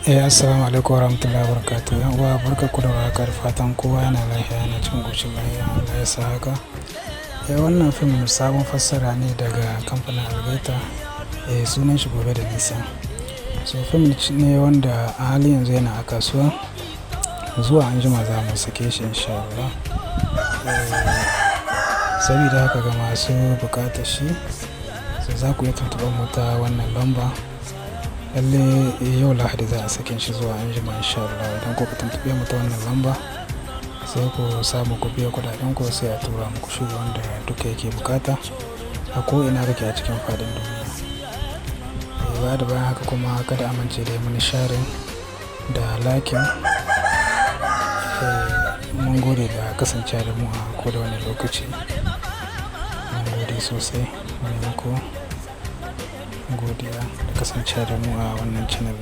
Assalamu alaikum warahmatullahi wabarakatuh. Yan uwa barkanku da warhaka, da fatan kowa yana lafiya, yana cikin ƙoshin lafiya. Allah ya sa haka. Wannan fim sabon fassara ne daga kamfanin Algaita. Sunan shi Gobe da Nisa. So fim ne wanda a halin yanzu yana a kasuwa. Zuwa anjima za mu sake shi insha Allah. Sabida haka ga masu buƙatar shi, za ku iya tuntuɓar mu ta wannan lamba. Lalle yau Lahadi za a sake shi zuwa anjima insha Allah. Idan kuka tuntuɓe mu ta wannan lamba, sai ku samu ku biya kuɗaɗen ku, sai a tura muku shi wanda duka yake buƙata a ko ina kake a cikin faɗin duniya. Baya da bayan haka kuma kada amince da yi mani sharing da liking. Mun gode da kasancewa da mu a koda wani lokaci. Mun gode sosai. Mune muku godiya da kasancewa da mu a wannan channel.